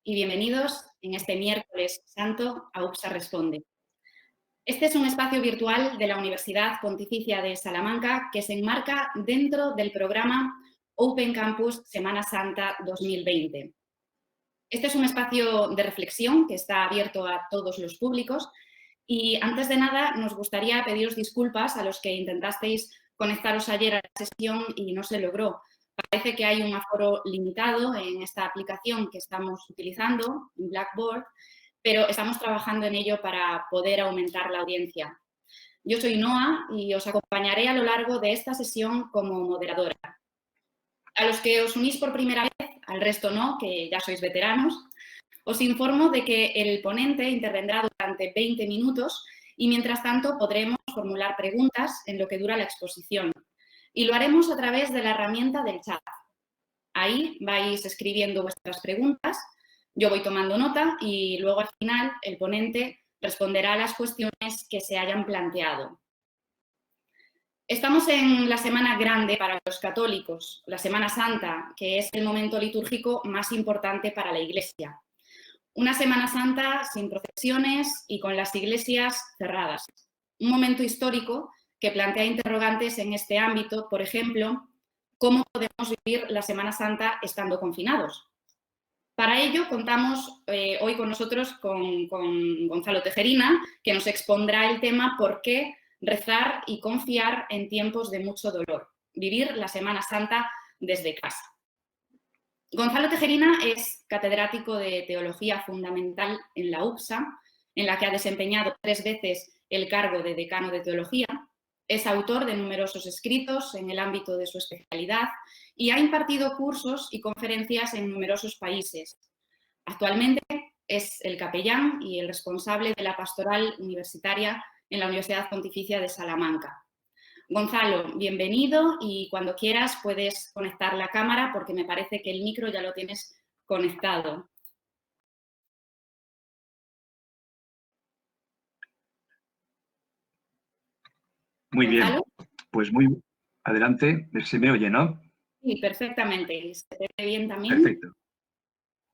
y bienvenidos en este miércoles santo a UPSA Responde. Este es un espacio virtual de la Universidad Pontificia de Salamanca que se enmarca dentro del programa Open Campus Semana Santa 2020. Este es un espacio de reflexión que está abierto a todos los públicos y antes de nada nos gustaría pediros disculpas a los que intentasteis conectaros ayer a la sesión y no se logró. Parece que hay un aforo limitado en esta aplicación que estamos utilizando, en Blackboard, pero estamos trabajando en ello para poder aumentar la audiencia. Yo soy Noa y os acompañaré a lo largo de esta sesión como moderadora. A los que os unís por primera vez, al resto no, que ya sois veteranos, os informo de que el ponente intervendrá durante 20 minutos y mientras tanto podremos formular preguntas en lo que dura la exposición. Y lo haremos a través de la herramienta del chat. Ahí vais escribiendo vuestras preguntas, yo voy tomando nota y luego al final el ponente responderá a las cuestiones que se hayan planteado. Estamos en la Semana Grande para los católicos, la Semana Santa, que es el momento litúrgico más importante para la Iglesia. Una Semana Santa sin procesiones y con las iglesias cerradas. Un momento histórico que plantea interrogantes en este ámbito, por ejemplo, ¿cómo podemos vivir la Semana Santa estando confinados? Para ello contamos hoy con nosotros con Gonzalo Tejerina, que nos expondrá el tema ¿por qué rezar y confiar en tiempos de mucho dolor? Vivir la Semana Santa desde casa. Gonzalo Tejerina es catedrático de Teología Fundamental en la UPSA, en la que ha desempeñado 3 veces el cargo de decano de Teología. Es autor de numerosos escritos en el ámbito de su especialidad y ha impartido cursos y conferencias en numerosos países. Actualmente es el capellán y el responsable de la pastoral universitaria en la Universidad Pontificia de Salamanca. Gonzalo, bienvenido y cuando quieras puedes conectar la cámara porque me parece que el micro ya lo tienes conectado. Muy ¿Gonzalo? bien, pues muy adelante, se me oye, ¿no? Sí, perfectamente. ¿Se te ve bien también? Perfecto.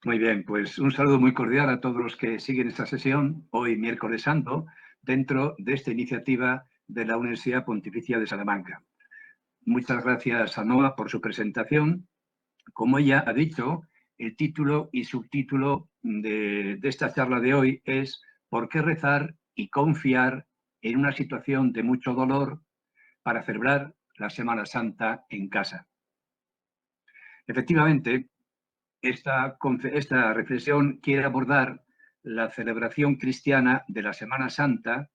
Muy bien, pues un saludo muy cordial a todos los que siguen esta sesión, hoy miércoles santo, dentro de esta iniciativa de la Universidad Pontificia de Salamanca. Muchas gracias a Noa por su presentación. Como ella ha dicho, el título y subtítulo de esta charla de hoy es ¿por qué rezar y confiar en una situación de mucho dolor para celebrar la Semana Santa en casa? Efectivamente, esta reflexión quiere abordar la celebración cristiana de la Semana Santa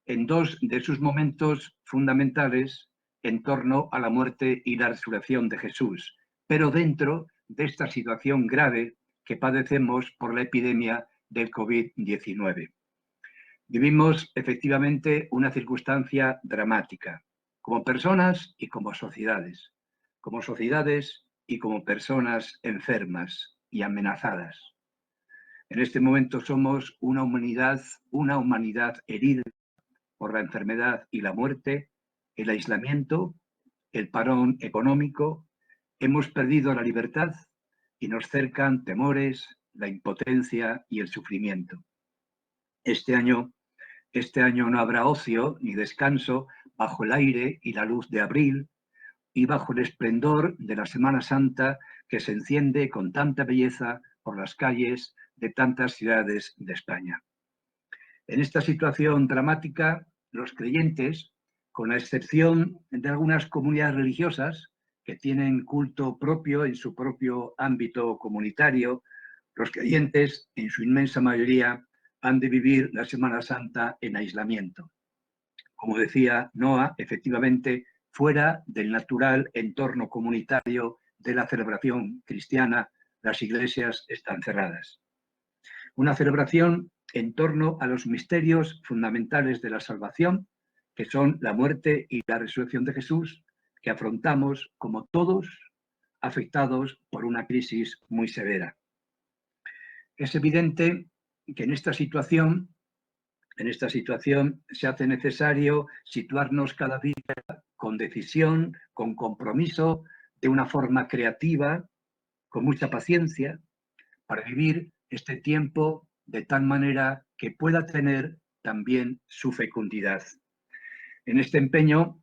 en 2 de sus momentos fundamentales en torno a la muerte y la resurrección de Jesús, pero dentro de esta situación grave que padecemos por la epidemia del COVID-19. Vivimos efectivamente una circunstancia dramática, como personas y como sociedades y como personas enfermas y amenazadas. En este momento somos una humanidad herida por la enfermedad y la muerte, el aislamiento, el parón económico, hemos perdido la libertad y nos cercan temores, la impotencia y el sufrimiento. Este año no habrá ocio ni descanso bajo el aire y la luz de abril y bajo el esplendor de la Semana Santa que se enciende con tanta belleza por las calles de tantas ciudades de España. En esta situación dramática, los creyentes, con la excepción de algunas comunidades religiosas que tienen culto propio en su propio ámbito comunitario, los creyentes, en su inmensa mayoría, han de vivir la Semana Santa en aislamiento. Como decía Noa, efectivamente, fuera del natural entorno comunitario de la celebración cristiana, las iglesias están cerradas. Una celebración en torno a los misterios fundamentales de la salvación, que son la muerte y la resurrección de Jesús, que afrontamos como todos afectados por una crisis muy severa. Es evidente que en esta situación se hace necesario situarnos cada día con decisión, con compromiso, de una forma creativa, con mucha paciencia, para vivir este tiempo de tal manera que pueda tener también su fecundidad. En este empeño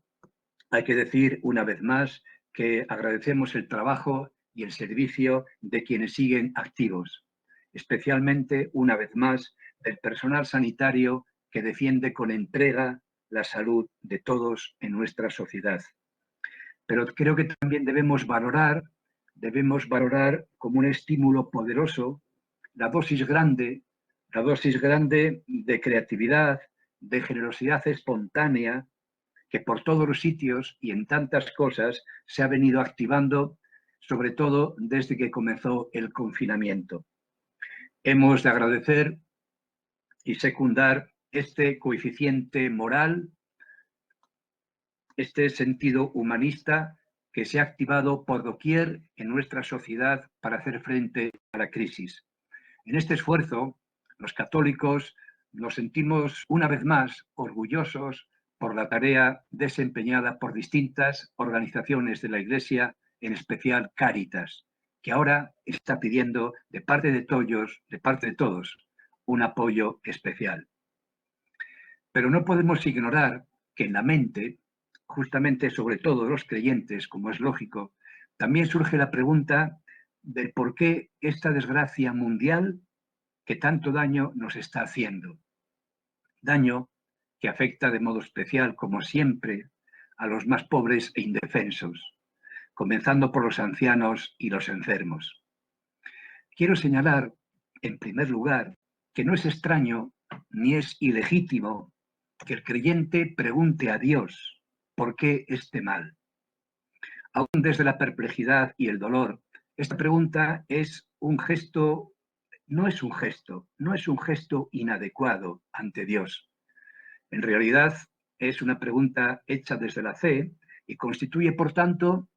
hay que decir una vez más que agradecemos el trabajo y el servicio de quienes siguen activos, especialmente una vez más del personal sanitario que defiende con entrega la salud de todos en nuestra sociedad. Pero creo que también debemos valorar como un estímulo poderoso la dosis grande de creatividad, de generosidad espontánea, que por todos los sitios y en tantas cosas se ha venido activando, sobre todo desde que comenzó el confinamiento. Hemos de agradecer y secundar este coeficiente moral, este sentido humanista que se ha activado por doquier en nuestra sociedad para hacer frente a la crisis. En este esfuerzo, los católicos nos sentimos una vez más orgullosos por la tarea desempeñada por distintas organizaciones de la Iglesia, en especial Cáritas, que ahora está pidiendo de parte de todos, un apoyo especial. Pero no podemos ignorar que en la mente, justamente sobre todo los creyentes, como es lógico, también surge la pregunta del por qué esta desgracia mundial que tanto daño nos está haciendo. Daño que afecta de modo especial, como siempre, a los más pobres e indefensos, comenzando por los ancianos y los enfermos. Quiero señalar, en primer lugar, que no es extraño ni es ilegítimo que el creyente pregunte a Dios por qué este mal. Aún desde la perplejidad y el dolor, esta pregunta es un gesto, no es un gesto inadecuado ante Dios. En realidad, es una pregunta hecha desde la fe y constituye, por tanto,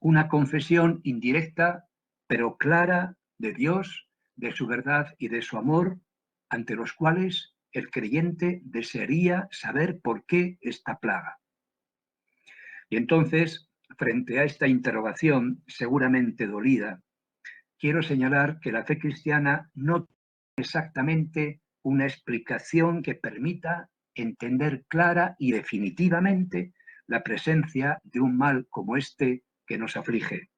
una confesión indirecta, pero clara, de Dios, de su verdad y de su amor, ante los cuales el creyente desearía saber por qué esta plaga. Y entonces, frente a esta interrogación seguramente dolida, quiero señalar que la fe cristiana no tiene exactamente una explicación que permita entender clara y definitivamente la presencia de un mal como este que nos aflige.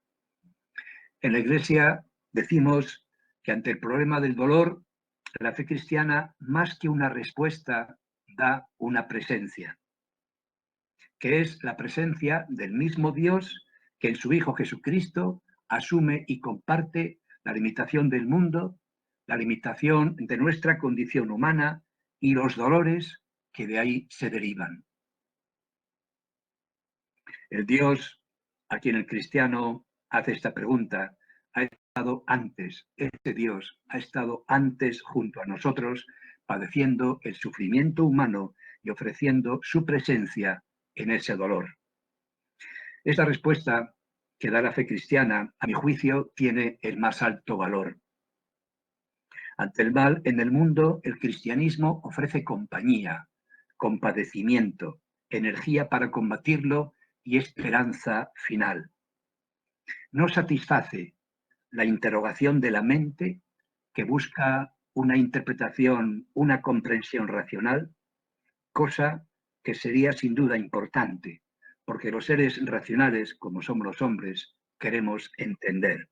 En la Iglesia decimos que ante el problema del dolor, la fe cristiana, más que una respuesta, da una presencia, que es la presencia del mismo Dios que en su Hijo Jesucristo asume y comparte la limitación del mundo, la limitación de nuestra condición humana y los dolores que de ahí se derivan. El Dios a quien el cristiano hace esta pregunta ha estado antes, este Dios ha estado antes junto a nosotros, padeciendo el sufrimiento humano y ofreciendo su presencia en ese dolor. Esta respuesta que da la fe cristiana, a mi juicio, tiene el más alto valor. Ante el mal en el mundo, el cristianismo ofrece compañía, compadecimiento, energía para combatirlo y esperanza final. No satisface la interrogación de la mente que busca una interpretación, una comprensión racional, cosa que sería sin duda importante, porque los seres racionales, como somos los hombres, queremos entender.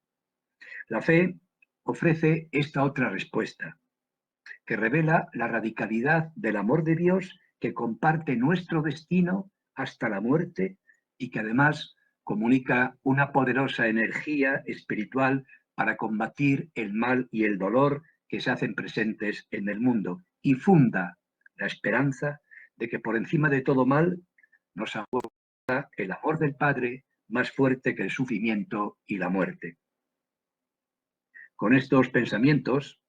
La fe ofrece esta otra respuesta, que revela la radicalidad del amor de Dios que comparte nuestro destino hasta la muerte y que además comunica una poderosa energía espiritual para combatir el mal y el dolor que se hacen presentes en el mundo y funda la esperanza de que por encima de todo mal nos aguarda el amor del Padre más fuerte que el sufrimiento y la muerte. Con estos pensamientos,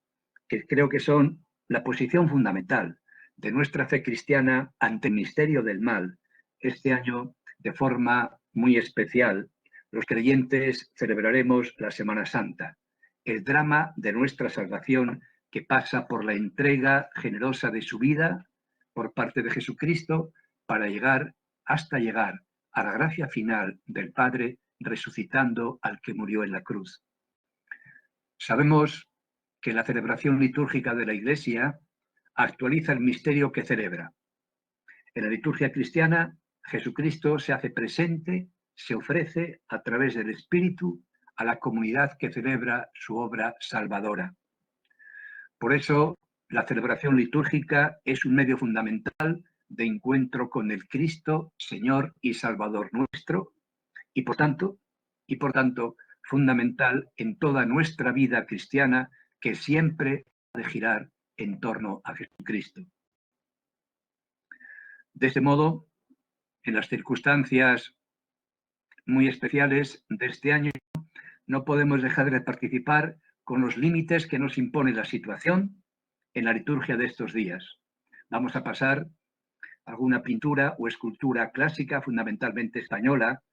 que creo que son la posición fundamental de nuestra fe cristiana ante el misterio del mal, este año, de forma muy especial, los creyentes celebraremos la Semana Santa, el drama de nuestra salvación que pasa por la entrega generosa de su vida por parte de Jesucristo para llegar a la gracia final del Padre resucitando al que murió en la cruz. Sabemos que la celebración litúrgica de la Iglesia actualiza el misterio que celebra. En la liturgia cristiana, Jesucristo se hace presente, se ofrece a través del Espíritu a la comunidad que celebra su obra salvadora. Por eso, la celebración litúrgica es un medio fundamental de encuentro con el Cristo, Señor y Salvador nuestro, y por tanto, fundamental en toda nuestra vida cristiana, que siempre ha de girar en torno a Jesucristo. De este modo, en las circunstancias muy especiales de este año, no podemos dejar de participar con los límites que nos impone la situación en la liturgia de estos días. Vamos a pasar alguna pintura o escultura clásica, fundamentalmente española,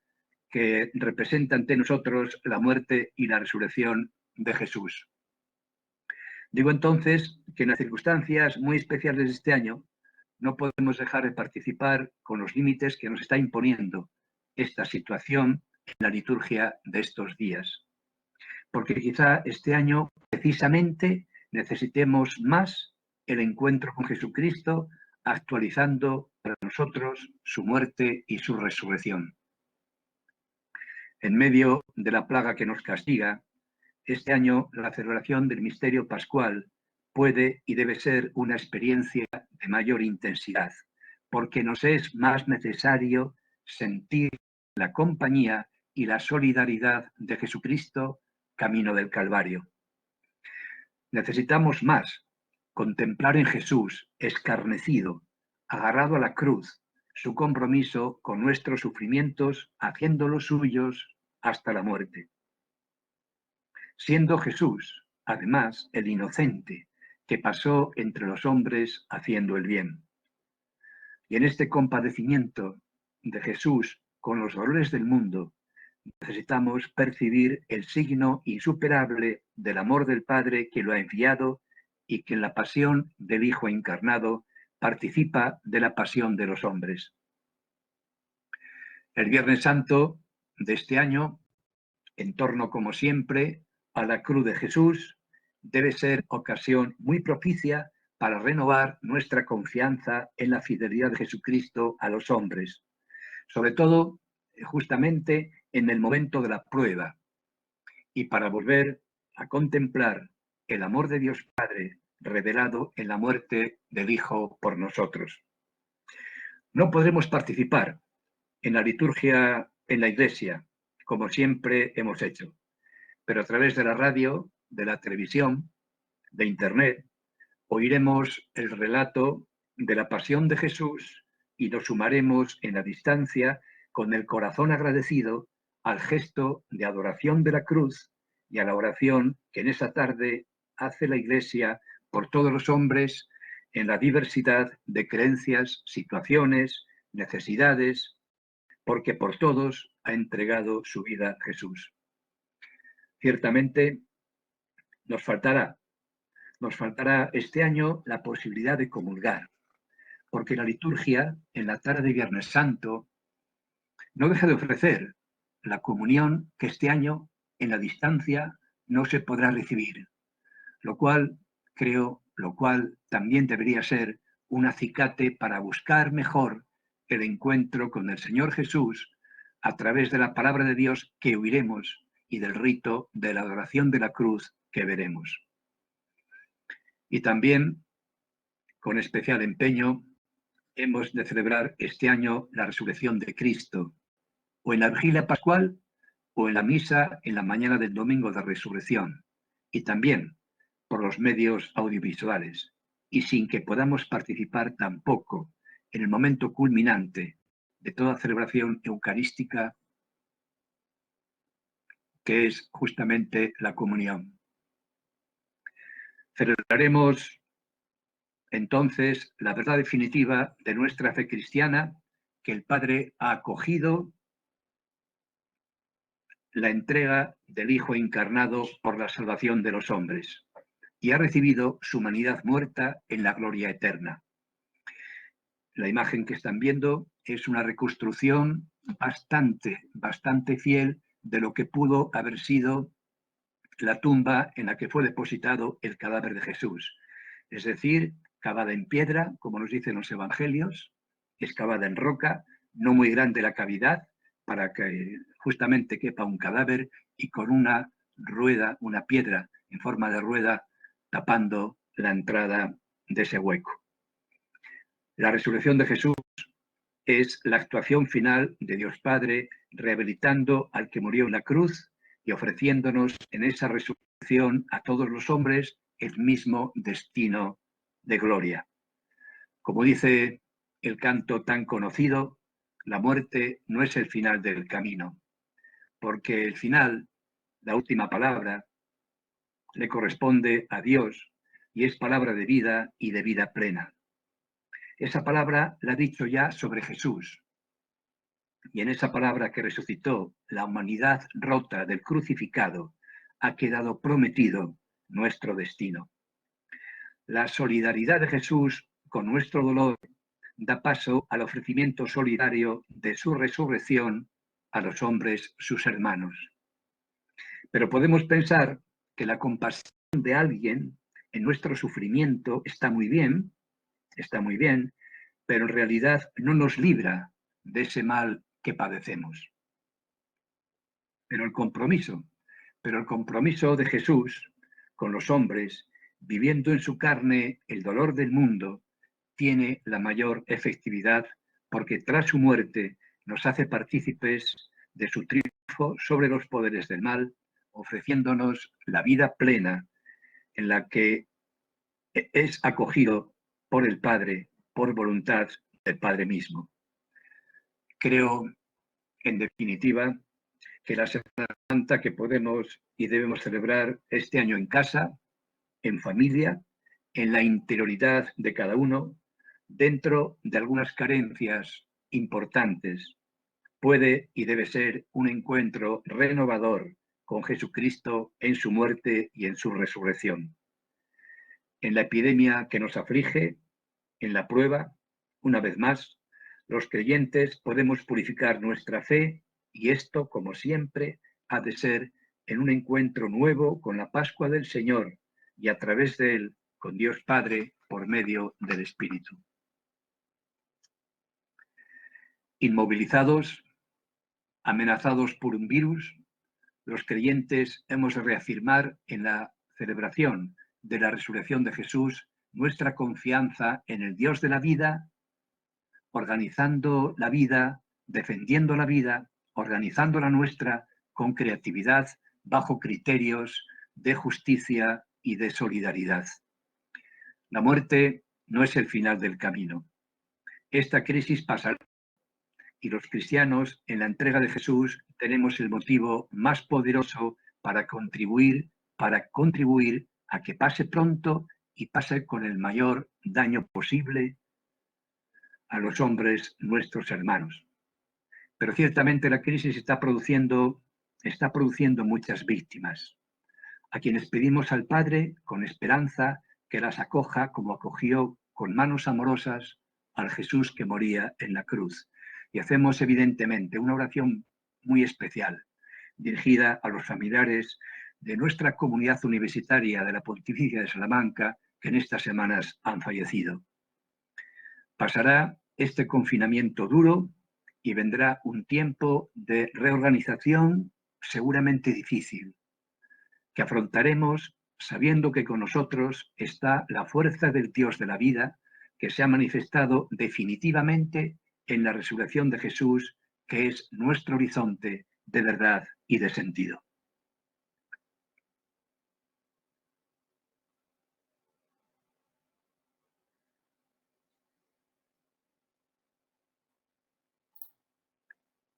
que representa ante nosotros la muerte y la resurrección de Jesús. Digo entonces que en las circunstancias muy especiales de este año no podemos dejar de participar con los límites que nos está imponiendo esta situación en la liturgia de estos días. Porque quizá este año precisamente necesitemos más el encuentro con Jesucristo, actualizando para nosotros su muerte y su resurrección. En medio de la plaga que nos castiga, este año la celebración del misterio pascual puede y debe ser una experiencia de mayor intensidad, porque nos es más necesario sentir la compañía y la solidaridad de Jesucristo camino del Calvario. Necesitamos más contemplar en Jesús escarnecido, agarrado a la cruz, su compromiso con nuestros sufrimientos, haciéndolos suyos hasta la muerte. Siendo Jesús, además, el inocente que pasó entre los hombres haciendo el bien. Y en este compadecimiento de Jesús con los dolores del mundo, necesitamos percibir el signo insuperable del amor del Padre que lo ha enviado y que en la pasión del Hijo encarnado participa de la pasión de los hombres. El Viernes Santo de este año, en torno, como siempre, a la cruz de Jesús, debe ser ocasión muy propicia para renovar nuestra confianza en la fidelidad de Jesucristo a los hombres, sobre todo justamente en el momento de la prueba, y para volver a contemplar el amor de Dios Padre revelado en la muerte del Hijo por nosotros. No podremos participar en la liturgia en la Iglesia, como siempre hemos hecho, pero a través de la radio, de la televisión, de Internet, oiremos el relato de la pasión de Jesús y nos sumaremos en la distancia con el corazón agradecido al gesto de adoración de la cruz y a la oración que en esa tarde hace la Iglesia por todos los hombres en la diversidad de creencias, situaciones, necesidades, porque por todos ha entregado su vida Jesús. Ciertamente nos faltará este año la posibilidad de comulgar, porque la liturgia en la tarde de Viernes Santo no deja de ofrecer la comunión que este año en la distancia no se podrá recibir, lo cual también debería ser un acicate para buscar mejor el encuentro con el Señor Jesús a través de la palabra de Dios que oiremos y del rito de la adoración de la cruz que veremos. Y también, con especial empeño, hemos de celebrar este año la resurrección de Cristo, o en la vigilia pascual o en la misa en la mañana del domingo de resurrección, y también por los medios audiovisuales, y sin que podamos participar tampoco en el momento culminante de toda celebración eucarística, que es justamente la comunión. Celebraremos entonces la verdad definitiva de nuestra fe cristiana, que el Padre ha acogido la entrega del Hijo encarnado por la salvación de los hombres y ha recibido su humanidad muerta en la gloria eterna. La imagen que están viendo es una reconstrucción bastante fiel de lo que pudo haber sido la tumba en la que fue depositado el cadáver de Jesús, es decir, cavada en piedra, como nos dicen los evangelios, excavada en roca, no muy grande la cavidad, para que justamente quepa un cadáver, y con una rueda, una piedra en forma de rueda, tapando la entrada de ese hueco. La resurrección de Jesús es la actuación final de Dios Padre, rehabilitando al que murió en la cruz y ofreciéndonos en esa resurrección a todos los hombres el mismo destino de gloria. Como dice el canto tan conocido, la muerte no es el final del camino, porque el final, la última palabra, le corresponde a Dios y es palabra de vida y de vida plena. Esa palabra la ha dicho ya sobre Jesús, y en esa palabra que resucitó la humanidad rota del crucificado ha quedado prometido nuestro destino. La solidaridad de Jesús con nuestro dolor da paso al ofrecimiento solidario de su resurrección a los hombres, sus hermanos. Pero podemos pensar que la compasión de alguien en nuestro sufrimiento está muy bien, pero en realidad no nos libra de ese mal que padecemos. Pero el compromiso de Jesús con los hombres, viviendo en su carne el dolor del mundo, tiene la mayor efectividad porque tras su muerte nos hace partícipes de su triunfo sobre los poderes del mal, ofreciéndonos la vida plena en la que es acogido por el Padre, por voluntad del Padre mismo. Creo, en definitiva, que la Semana Santa que podemos y debemos celebrar este año en casa, en familia, en la interioridad de cada uno, dentro de algunas carencias importantes, puede y debe ser un encuentro renovador con Jesucristo en su muerte y en su resurrección. En la epidemia que nos aflige, en la prueba, una vez más, los creyentes podemos purificar nuestra fe y esto, como siempre, ha de ser en un encuentro nuevo con la Pascua del Señor y a través de él con Dios Padre por medio del Espíritu. Inmovilizados, amenazados por un virus, los creyentes hemos de reafirmar en la celebración de la resurrección de Jesús nuestra confianza en el Dios de la vida, organizando la vida, defendiendo la vida, organizando la nuestra con creatividad bajo criterios de justicia y de solidaridad. La muerte no es el final del camino. Esta crisis pasará y los cristianos en la entrega de Jesús tenemos el motivo más poderoso para contribuir a que pase pronto y pase con el mayor daño posible a los hombres, nuestros hermanos. Pero ciertamente la crisis está produciendo muchas víctimas, a quienes pedimos al Padre con esperanza que las acoja como acogió con manos amorosas al Jesús que moría en la cruz. Y hacemos evidentemente una oración muy especial dirigida a los familiares de nuestra comunidad universitaria de la Pontificia de Salamanca que en estas semanas han fallecido. Pasará este confinamiento duro y vendrá un tiempo de reorganización seguramente difícil, que afrontaremos sabiendo que con nosotros está la fuerza del Dios de la vida que se ha manifestado definitivamente en la resurrección de Jesús, que es nuestro horizonte de verdad y de sentido.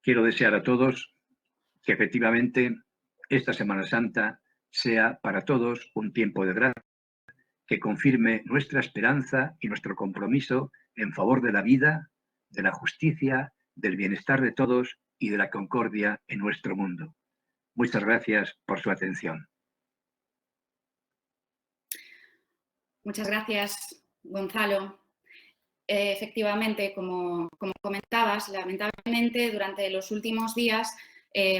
Quiero desear a todos que efectivamente esta Semana Santa sea para todos un tiempo de gracia, que confirme nuestra esperanza y nuestro compromiso en favor de la vida, de la justicia, del bienestar de todos y de la concordia en nuestro mundo. Muchas gracias por su atención. Muchas gracias, Gonzalo. Efectivamente, como comentabas, lamentablemente durante los últimos días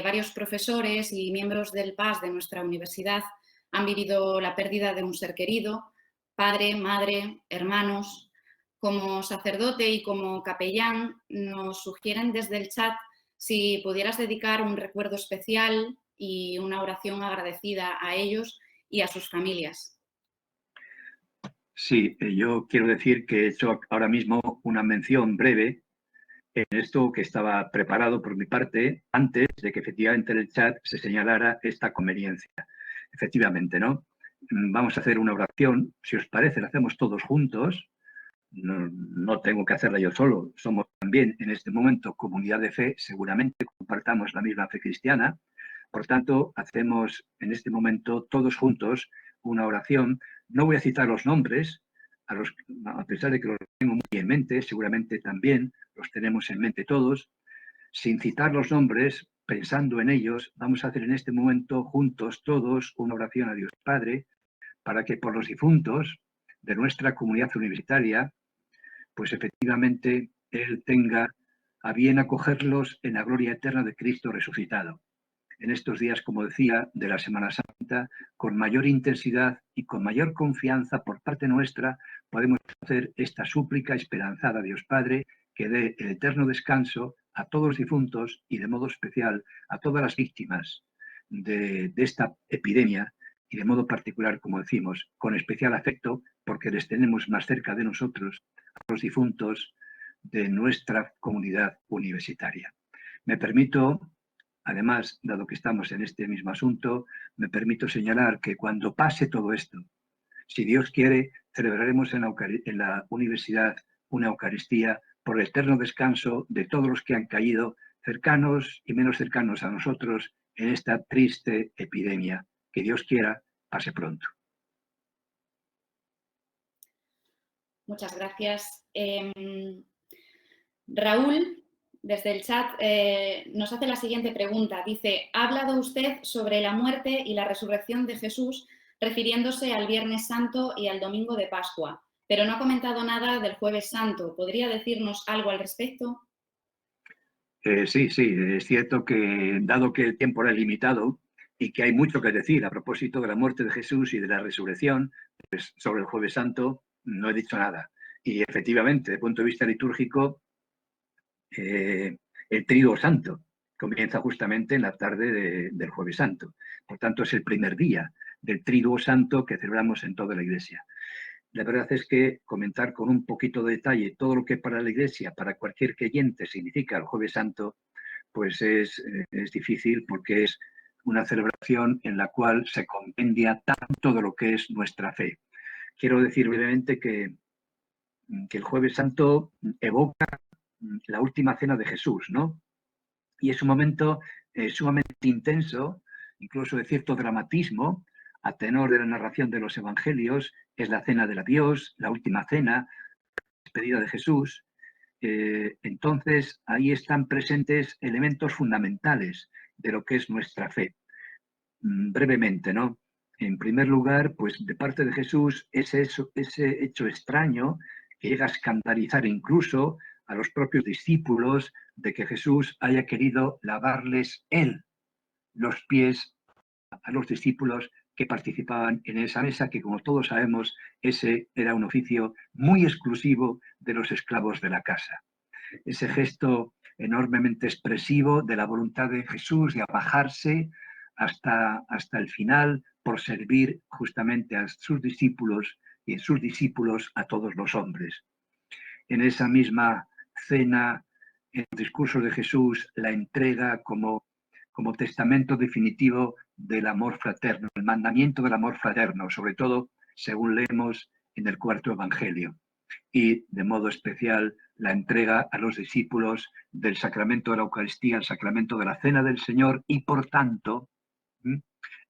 varios profesores y miembros del PAS de nuestra universidad han vivido la pérdida de un ser querido, padre, madre, hermanos. Como sacerdote y como capellán, nos sugieren desde el chat si pudieras dedicar un recuerdo especial y una oración agradecida a ellos y a sus familias. Sí, yo quiero decir que he hecho ahora mismo una mención breve en esto que estaba preparado por mi parte antes de que efectivamente en el chat se señalara esta conveniencia. Efectivamente, ¿no? Vamos a hacer una oración, si os parece, la hacemos todos juntos. No tengo que hacerla yo solo, somos también en este momento comunidad de fe, seguramente compartamos la misma fe cristiana. Por tanto, hacemos en este momento todos juntos una oración. No voy a citar los nombres, a pesar de que los tengo muy en mente, seguramente también los tenemos en mente todos. Sin citar los nombres, pensando en ellos, vamos a hacer en este momento juntos todos una oración a Dios Padre para que por los difuntos de nuestra comunidad universitaria, pues efectivamente Él tenga a bien acogerlos en la gloria eterna de Cristo resucitado. En estos días, como decía, de la Semana Santa, con mayor intensidad y con mayor confianza por parte nuestra, podemos hacer esta súplica esperanzada a Dios Padre, que dé el eterno descanso a todos los difuntos y de modo especial a todas las víctimas de esta epidemia y de modo particular, como decimos, con especial afecto, porque les tenemos más cerca de nosotros, a los difuntos de nuestra comunidad universitaria. Me permito, además, dado que estamos en este mismo asunto, me permito señalar que cuando pase todo esto, si Dios quiere, celebraremos en la universidad una Eucaristía por el eterno descanso de todos los que han caído, cercanos y menos cercanos a nosotros, en esta triste epidemia. Que Dios quiera, pase pronto. Muchas gracias. Raúl, desde el chat, nos hace la siguiente pregunta. Dice, ha hablado usted sobre la muerte y la resurrección de Jesús refiriéndose al Viernes Santo y al Domingo de Pascua, pero no ha comentado nada del Jueves Santo. ¿Podría decirnos algo al respecto? Sí, es cierto que dado que el tiempo era limitado y que hay mucho que decir a propósito de la muerte de Jesús y de la resurrección, pues sobre el Jueves Santo no he dicho nada. Y efectivamente, desde el punto de vista litúrgico, el Tríduo Santo comienza justamente en la tarde del Jueves Santo. Por tanto, es el primer día del Tríduo Santo que celebramos en toda la Iglesia. La verdad es que comentar con un poquito de detalle todo lo que para la Iglesia, para cualquier creyente, significa el Jueves Santo, pues es difícil porque es una celebración en la cual se compendia tanto de lo que es nuestra fe. Quiero decir brevemente que el Jueves Santo evoca la última cena de Jesús, ¿no? Y es un momento sumamente intenso, incluso de cierto dramatismo, a tenor de la narración de los evangelios, es la cena del adiós, la última cena, la despedida de Jesús. Entonces, ahí están presentes elementos fundamentales de lo que es nuestra fe. Brevemente, ¿no? En primer lugar, pues de parte de Jesús, ese hecho extraño que llega a escandalizar incluso a los propios discípulos de que Jesús haya querido lavarles él los pies a los discípulos que participaban en esa mesa, que como todos sabemos, ese era un oficio muy exclusivo de los esclavos de la casa. Ese gesto enormemente expresivo de la voluntad de Jesús de abajarse hasta el final por servir justamente a sus discípulos y en sus discípulos a todos los hombres. En esa misma cena, en el discurso de Jesús, la entrega como testamento definitivo del amor fraterno, el mandamiento del amor fraterno, sobre todo según leemos en el cuarto evangelio. Y de modo especial la entrega a los discípulos del sacramento de la Eucaristía, el sacramento de la Cena del Señor y por tanto,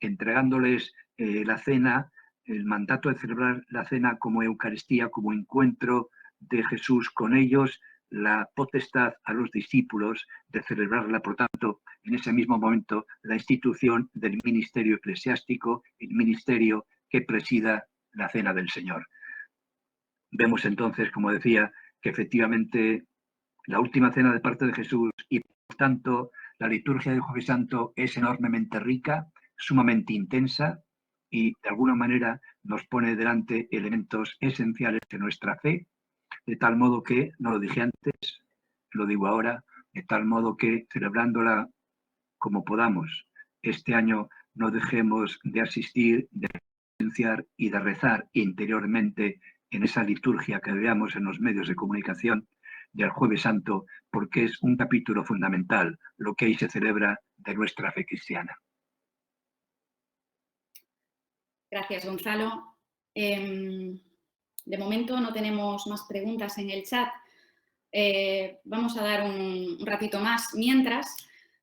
entregándoles la cena, el mandato de celebrar la cena como Eucaristía, como encuentro de Jesús con ellos, la potestad a los discípulos de celebrarla, por tanto, en ese mismo momento, la institución del ministerio eclesiástico, el ministerio que presida la Cena del Señor. Vemos entonces, como decía, que efectivamente la última cena de parte de Jesús y por tanto La liturgia del Jueves Santo es enormemente rica, sumamente intensa y de alguna manera nos pone delante elementos esenciales de nuestra fe, de tal modo que, no lo dije antes, lo digo ahora, de tal modo que celebrándola como podamos este año no dejemos de asistir, de presenciar y de rezar interiormente en esa liturgia que veamos en los medios de comunicación del Jueves Santo, porque es un capítulo fundamental, lo que ahí se celebra de nuestra fe cristiana. Gracias, Gonzalo. De momento no tenemos más preguntas en el chat. Vamos a dar un ratito más. Mientras,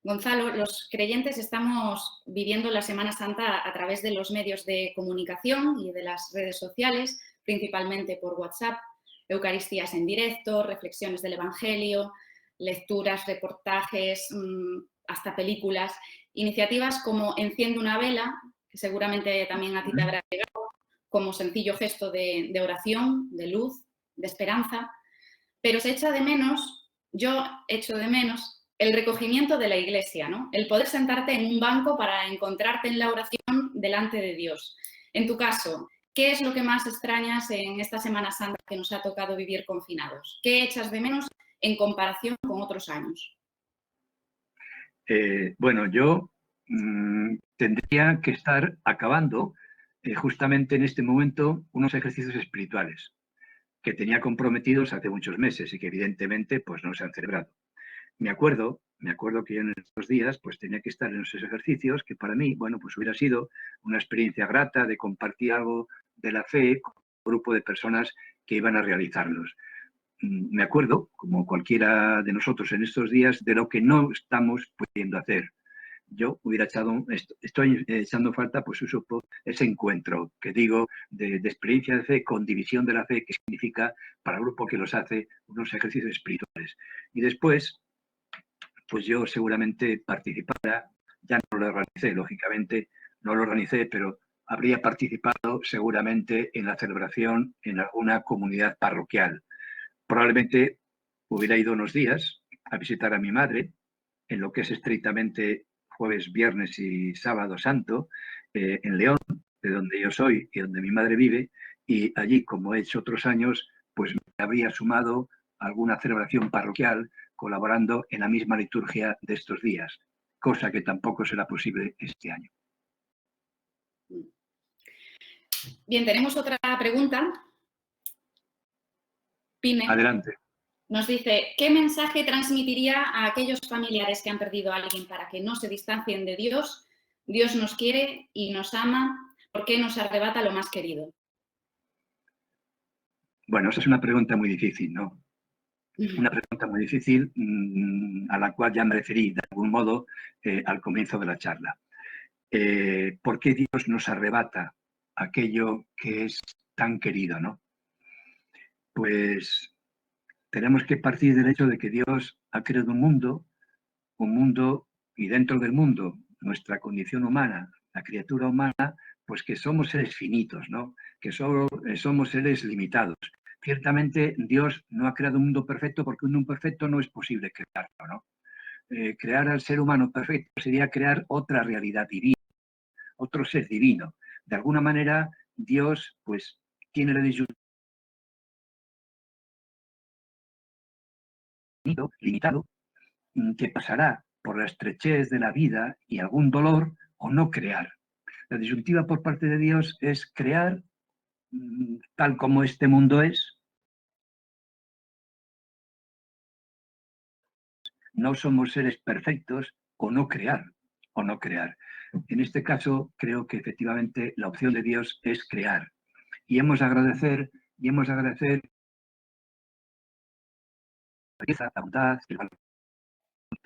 Gonzalo, los creyentes estamos viviendo la Semana Santa a través de los medios de comunicación y de las redes sociales, principalmente por WhatsApp, Eucaristías en directo, reflexiones del Evangelio, lecturas, reportajes, hasta películas, iniciativas como Enciende una vela, que seguramente también a ti te habrá llegado, como sencillo gesto de oración, de luz, de esperanza, pero se echa de menos, yo echo de menos, el recogimiento de la iglesia, ¿no? El poder sentarte en un banco para encontrarte en la oración delante de Dios. En tu caso, ¿qué es lo que más extrañas en esta Semana Santa que nos ha tocado vivir confinados? ¿Qué echas de menos en comparación con otros años? Bueno, yo tendría que estar acabando justamente en este momento unos ejercicios espirituales que tenía comprometidos hace muchos meses y que evidentemente pues no se han celebrado. Me acuerdo que yo en estos días pues tenía que estar en esos ejercicios que para mí, bueno, pues hubiera sido una experiencia grata de compartir algo de la fe con un grupo de personas que iban a realizarlos. Me acuerdo, como cualquiera de nosotros en estos días, de lo que no estamos pudiendo hacer. Yo hubiera estoy echando falta, pues ese encuentro que digo de experiencia de fe con división de la fe, que significa para el grupo que los hace unos ejercicios espirituales. Y después, pues yo seguramente participara, ya no lo organicé, lógicamente, no lo organicé, pero habría participado seguramente en la celebración en alguna comunidad parroquial. Probablemente hubiera ido unos días a visitar a mi madre, en lo que es estrictamente jueves, viernes y sábado santo, en León, de donde yo soy y donde mi madre vive, y allí, como he hecho otros años, pues me habría sumado a alguna celebración parroquial colaborando en la misma liturgia de estos días, cosa que tampoco será posible este año. Bien, tenemos otra pregunta. Pime. Adelante. Nos dice, ¿qué mensaje transmitiría a aquellos familiares que han perdido a alguien para que no se distancien de Dios? Dios nos quiere y nos ama, ¿por qué nos arrebata lo más querido? Bueno, esa es una pregunta muy difícil, ¿no? Una pregunta muy difícil a la cual ya me referí de algún modo al comienzo de la charla. ¿Por qué Dios nos arrebata aquello que es tan querido, ¿no? Pues tenemos que partir del hecho de que Dios ha creado un mundo y dentro del mundo, nuestra condición humana, la criatura humana, pues que somos seres finitos, ¿no? Que solo somos seres limitados. Ciertamente Dios no ha creado un mundo perfecto porque un mundo perfecto no es posible crearlo, ¿no? Crear al ser humano perfecto sería crear otra realidad divina, otro ser divino. De alguna manera, Dios, pues, tiene la disyuntiva limitado, que pasará por la estrechez de la vida y algún dolor o no crear. La disyuntiva por parte de Dios es crear tal como este mundo es. No somos seres perfectos o no crear, o no crear. En este caso, creo que efectivamente la opción de Dios es crear. Y hemos de agradecer la bondad.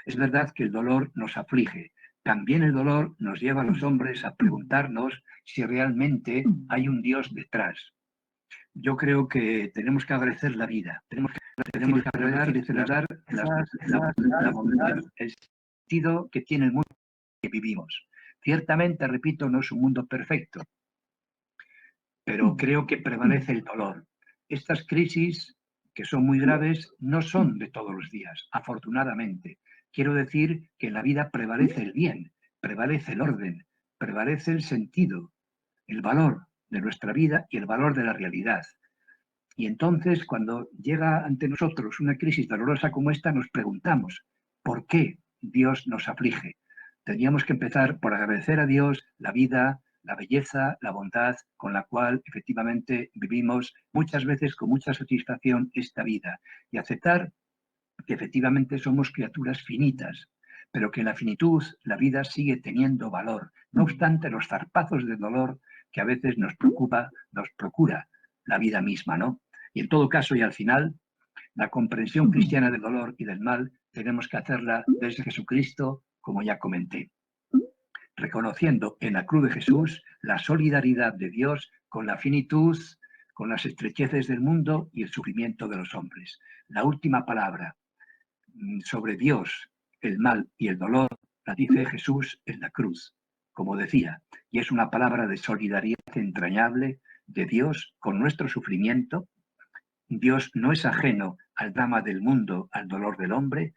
Es verdad que el dolor nos aflige. También el dolor nos lleva a los hombres a preguntarnos si realmente hay un Dios detrás. Yo creo que tenemos que agradecer la vida, tenemos que agradecer y celebrar la bondad, el sentido que tiene el mundo que vivimos. Ciertamente, repito, no es un mundo perfecto, pero creo que prevalece el dolor. Estas crisis, que son muy graves, no son de todos los días, afortunadamente. quiero decir que en la vida prevalece el bien, prevalece el orden, prevalece el sentido, el valor de nuestra vida y el valor de la realidad. Y entonces, cuando llega ante nosotros una crisis dolorosa como esta, nos preguntamos, ¿por qué Dios nos aflige? Tendríamos que empezar por agradecer a Dios la vida, la belleza, la bondad con la cual efectivamente vivimos muchas veces con mucha satisfacción esta vida y aceptar que efectivamente somos criaturas finitas, pero que en la finitud la vida sigue teniendo valor, no obstante los zarpazos de dolor que a veces nos procura la vida misma, ¿no? Y en todo caso y al final, la comprensión cristiana del dolor y del mal tenemos que hacerla desde Jesucristo, como ya comenté, reconociendo en la cruz de Jesús la solidaridad de Dios con la finitud, con las estrecheces del mundo y el sufrimiento de los hombres. La última palabra sobre Dios, el mal y el dolor la dice Jesús en la cruz, como decía, y es una palabra de solidaridad entrañable de Dios con nuestro sufrimiento. Dios no es ajeno al drama del mundo, al dolor del hombre.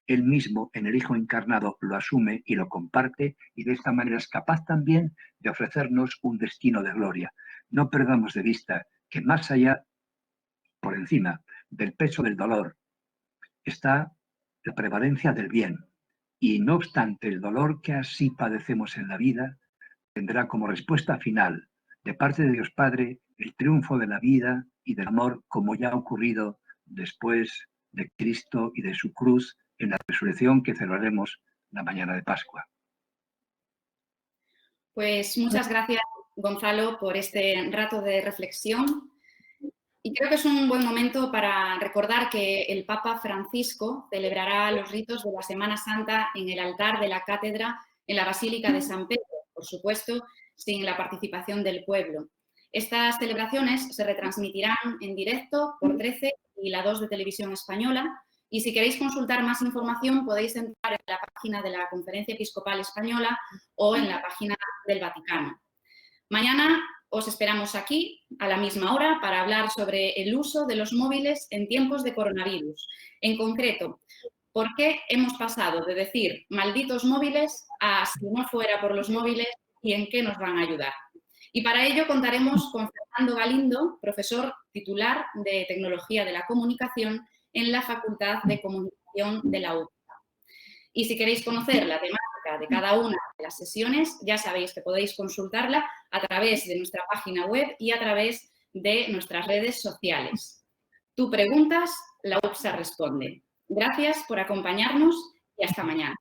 Él mismo, en el Hijo encarnado, lo asume y lo comparte, y de esta manera es capaz también de ofrecernos un destino de gloria. No perdamos de vista que más allá, por encima del peso del dolor, está la prevalencia del bien. Y no obstante el dolor que así padecemos en la vida, tendrá como respuesta final de parte de Dios Padre el triunfo de la vida y del amor, como ya ha ocurrido después de Cristo y de su cruz en la resurrección que celebraremos la mañana de Pascua. Pues muchas gracias, Gonzalo, por este rato de reflexión. Y creo que es un buen momento para recordar que el Papa Francisco celebrará los ritos de la Semana Santa en el altar de la cátedra en la Basílica de San Pedro, por supuesto, sin la participación del pueblo. Estas celebraciones se retransmitirán en directo por 13 y la 2 de Televisión Española. Y si queréis consultar más información, podéis entrar en la página de la Conferencia Episcopal Española o en la página del Vaticano. Mañana os esperamos aquí a la misma hora para hablar sobre el uso de los móviles en tiempos de coronavirus. En concreto, ¿por qué hemos pasado de decir malditos móviles a si no fuera por los móviles y en qué nos van a ayudar? Y para ello contaremos con Fernando Galindo, profesor titular de Tecnología de la Comunicación en la Facultad de Comunicación de la UCA. Y si queréis conocer la temática de cada una de las sesiones, ya sabéis que podéis consultarla a través de nuestra página web y a través de nuestras redes sociales. Tú preguntas, la UPSA responde. Gracias por acompañarnos y hasta mañana.